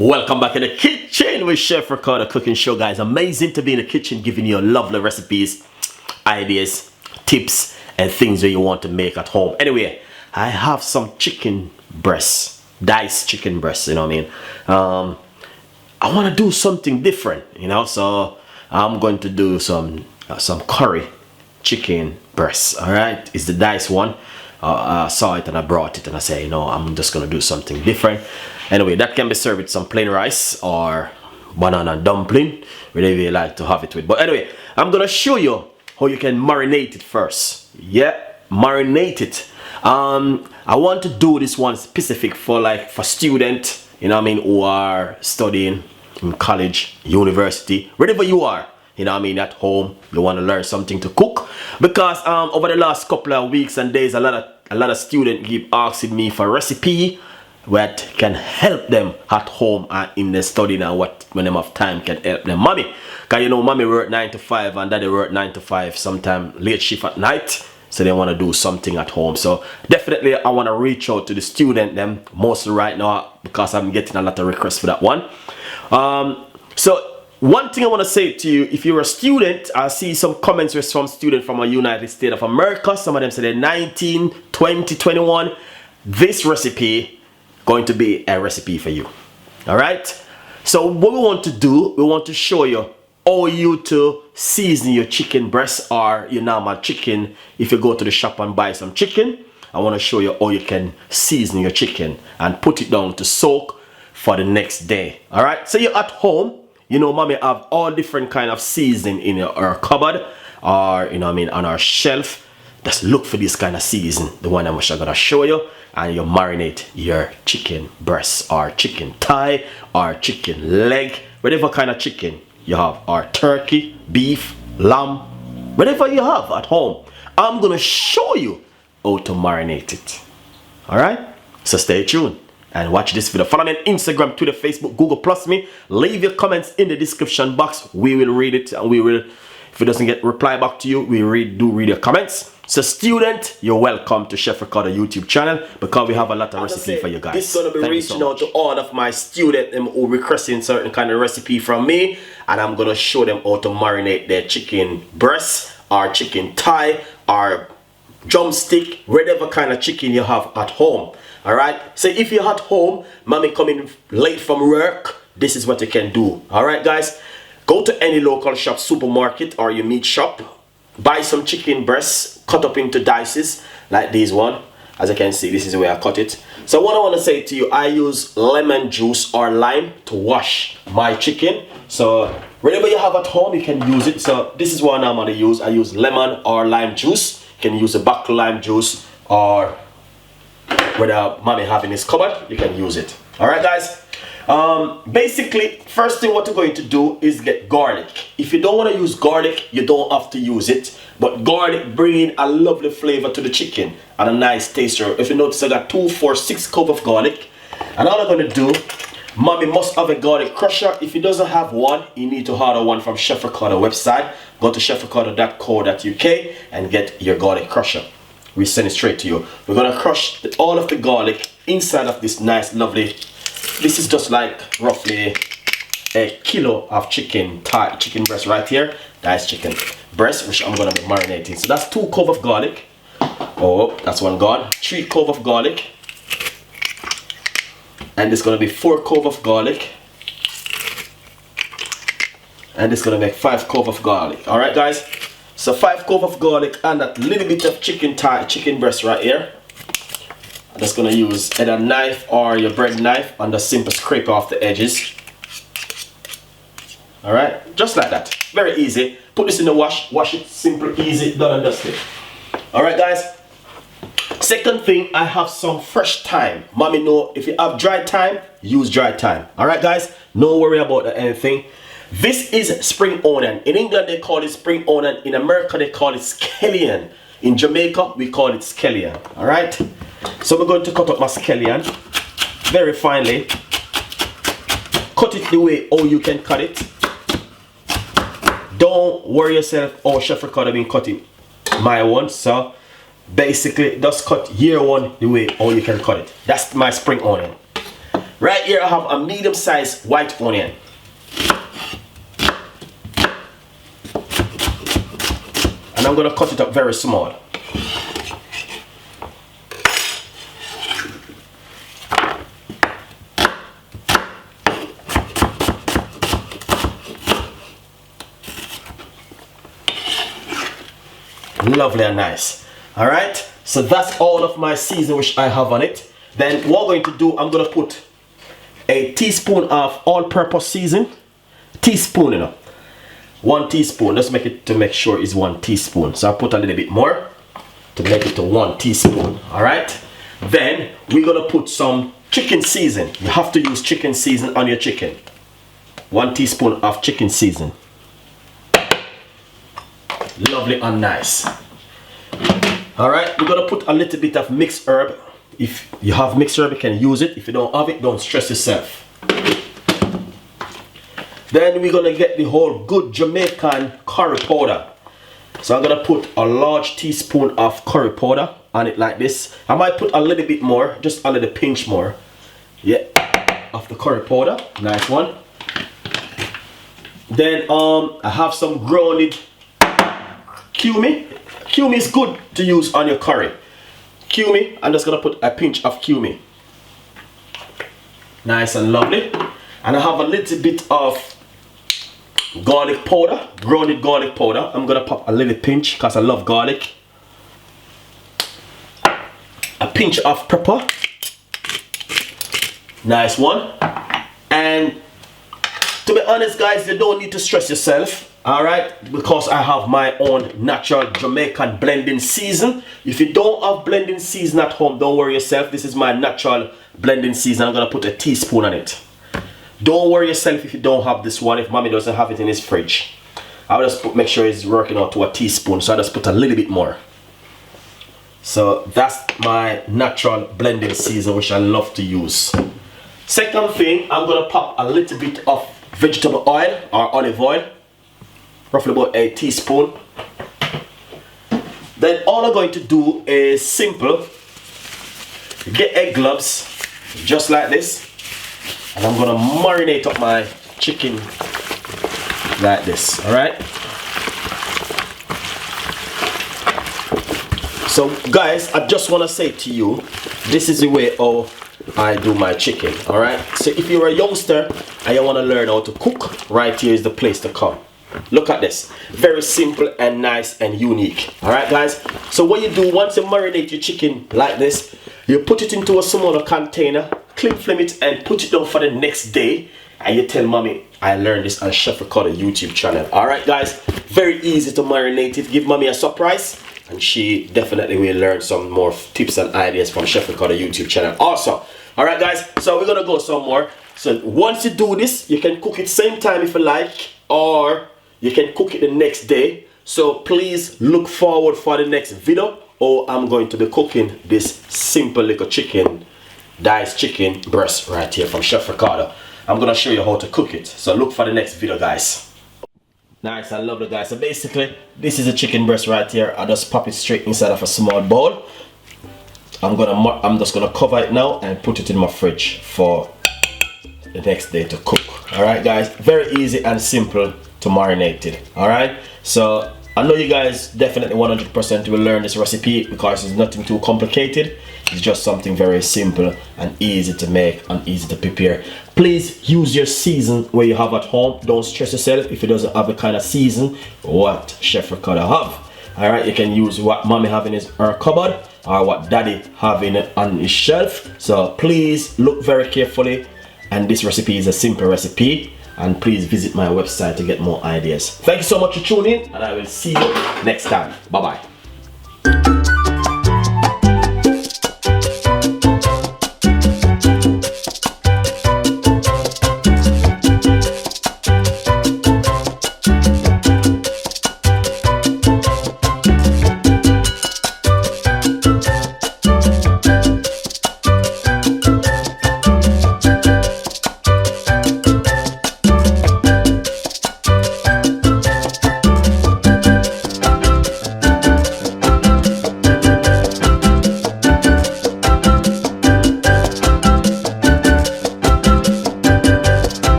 Welcome back in the kitchen with Chef Ricardo cooking show, guys. Amazing to be in the kitchen giving you lovely recipes, ideas, tips, and things that you want to make at home. Anyway, I have some chicken breasts, diced chicken breasts, you know what I mean? I want to do something different, you know, so I'm going to do some curry chicken breasts. All right, it's the diced one. I saw it and I brought it and I said, you know, I'm just gonna do something different. Anyway, that can be served with some plain rice or banana dumpling, whatever you like to have it with. But anyway, I'm gonna show you how you can marinate it first. Yeah, marinate it. I want to do this one specific for students, you know what I mean, who are studying in college, university, wherever you are. You know what I mean, at home, you want to learn something to cook. Because over the last couple of weeks and days, a lot of students keep asking me for a recipe that can help them at home and in their studying, and what when they have time can help them. Mommy, because you know, mommy work 9 to 5 and daddy work 9 to 5, sometimes late shift at night. So they want to do something at home. So definitely I want to reach out to the student them mostly right now, because I'm getting a lot of requests for that one. So one thing I want to say to you, if you're a student, I see some comments from students from the United States of America. Some of them say they're 19, 20, 21. This recipe going to be a recipe for you. All right. So what we want to do, we want to show you how you to season your chicken breast or your normal chicken. If you go to the shop and buy some chicken, I want to show you how you can season your chicken and put it down to soak for the next day. All right. So you're at home. You know, mommy have all different kind of seasoning in our cupboard, or you know what I mean, on our shelf. Just look for this kind of season, the one I'm gonna show you, and you marinate your chicken breast or chicken thigh or chicken leg, whatever kind of chicken you have, or turkey, beef, lamb, whatever you have at home. I'm gonna show you how to marinate it. All right, so stay tuned and watch this video. Follow me on Instagram, Twitter, Facebook, Google Plus me. Leave your comments in the description box. We will read it, and we will, if it doesn't get reply back to you, we do read your comments. So student, you're welcome to Chef Ricardo YouTube channel, because we have a lot of recipe for you guys. This is going to be reaching out to all of my students who requesting certain kind of recipe from me, and I'm going to show them how to marinate their chicken breast or chicken thigh or drumstick, whatever kind of chicken you have at home. All right, so if you're at home, mommy coming late from work, this is what you can do. All right, guys, go to any local shop, supermarket, or your meat shop, buy some chicken breasts cut up into dices like this one. As you can see, this is the way I cut it. So what I want to say to you, I use lemon juice or lime to wash my chicken. So whatever you have at home, you can use it. So this is what I'm going to use. I use lemon or lime juice. You can use a bottle lime juice, or whether mommy have in his cupboard, you can use it. All right, guys. Basically, first thing what we're going to do is get garlic. If you don't want to use garlic, you don't have to use it. But garlic bring a lovely flavor to the chicken and a nice taster. If you notice, I got 2, 4, 6 cloves of garlic. And all I'm going to do, mommy must have a garlic crusher. If he doesn't have one, you need to order one from Chef Ricardo website. Go to chefricardo.co.uk and get your garlic crusher. We send it straight to you. We're gonna crush all of the garlic inside of this nice lovely, this is just like roughly a kilo of chicken breast right here. That's chicken breast, which I'm gonna be marinating. So that's 2 cloves of garlic. Oh, that's one gone. 3 cloves of garlic. And it's gonna be 4 cloves of garlic. And it's gonna make 5 cloves of garlic. All right, guys. So 5 cloves of garlic and that little bit of chicken breast right here. I'm just gonna use either a knife or your bread knife and just simple scrape off the edges. All right, just like that. Very easy. Put this in the wash it, simple, easy, done and dusted. All right, guys. Second thing, I have some fresh thyme. Mommy know if you have dry thyme, use dry thyme. All right, guys. No worry about anything. This is spring onion. In England, they call it spring onion. In America, they call it scallion. In Jamaica, we call it scallion. All right. So we're going to cut up my scallion very finely. Cut it the way how you can cut it. Don't worry yourself. Oh, Chef Ricardo been cutting my one. So basically, just cut your one the way how you can cut it. That's my spring onion. Right here I have a medium-sized white onion. And I'm gonna cut it up very small. Lovely and nice. Alright, so that's all of my seasoning which I have on it. Then what we're going to do, I'm gonna put a teaspoon of all-purpose season. Teaspoon, you know. 1 teaspoon. Let's make it to make sure it's 1 teaspoon. So I'll put a little bit more to make it to 1 teaspoon. Alright. Then we're gonna put some chicken season. You have to use chicken season on your chicken. 1 teaspoon of chicken season. Lovely and nice. Alright, we're gonna put a little bit of mixed herb. If you have mixed herb, you can use it. If you don't have it, don't stress yourself. Then we're gonna get the whole good Jamaican curry powder. So I'm gonna put a large teaspoon of curry powder on it like this. I might put a little bit more, just a little pinch more. Yeah, of the curry powder. Nice one. Then I have some grounded cumin. Cumin is good to use on your curry. Cumin, I'm just gonna put a pinch of cumin. Nice and lovely. And I have a little bit of garlic powder, grounded garlic powder. I'm gonna pop a little pinch because I love garlic. A pinch of pepper. Nice one. And to be honest guys, you don't need to stress yourself. Alright, because I have my own natural Jamaican blending season. If you don't have blending season at home, don't worry yourself. This is my natural blending season. I'm gonna put a teaspoon on it. Don't worry yourself if you don't have this one, if mommy doesn't have it in his fridge. I'll just make sure it's working out to a teaspoon, so I just put a little bit more. So that's my natural blending season, which I love to use. Second thing, I'm gonna pop a little bit of vegetable oil or olive oil. Roughly about a teaspoon. Then all I'm going to do is simple. Get egg gloves, just like this. And I'm gonna marinate up my chicken like this, alright? So guys, I just wanna say to you, this is the way how I do my chicken, alright? So if you're a youngster and you wanna learn how to cook, right here is the place to come. Look at this, very simple and nice and unique. Alright guys, so what you do, once you marinate your chicken like this, you put it into a smaller container, clip film it and put it down for the next day, and you tell mommy I learned this on Chef Ricardo YouTube channel. Alright guys, very easy to marinate it. Give mommy a surprise and she definitely will learn some more tips and ideas from Chef Ricardo YouTube channel also. Alright guys, so we're gonna go some more. So once you do this, you can cook it same time if you like, or you can cook it the next day. So please look forward for the next video, or I'm going to be cooking this simple little chicken, diced chicken breast right here from Chef Ricardo. I'm gonna show you how to cook it. So look for the next video guys. Nice, I love it guys. So basically, this is a chicken breast right here. I just pop it straight inside of a small bowl. I'm just gonna cover it now and put it in my fridge for the next day to cook. Alright guys, very easy and simple to marinate it. Alright, so I know you guys definitely 100% will learn this recipe because it's nothing too complicated. It's just something very simple and easy to make and easy to prepare. Please use your season where you have at home. Don't stress yourself if it doesn't have the kind of season what Chef Ricardo have. Alright, you can use what mommy have in her cupboard or what daddy have on his shelf. So please look very carefully, and this recipe is a simple recipe. And please visit my website to get more ideas. Thank you so much for tuning in, and I will see you next time. Bye bye.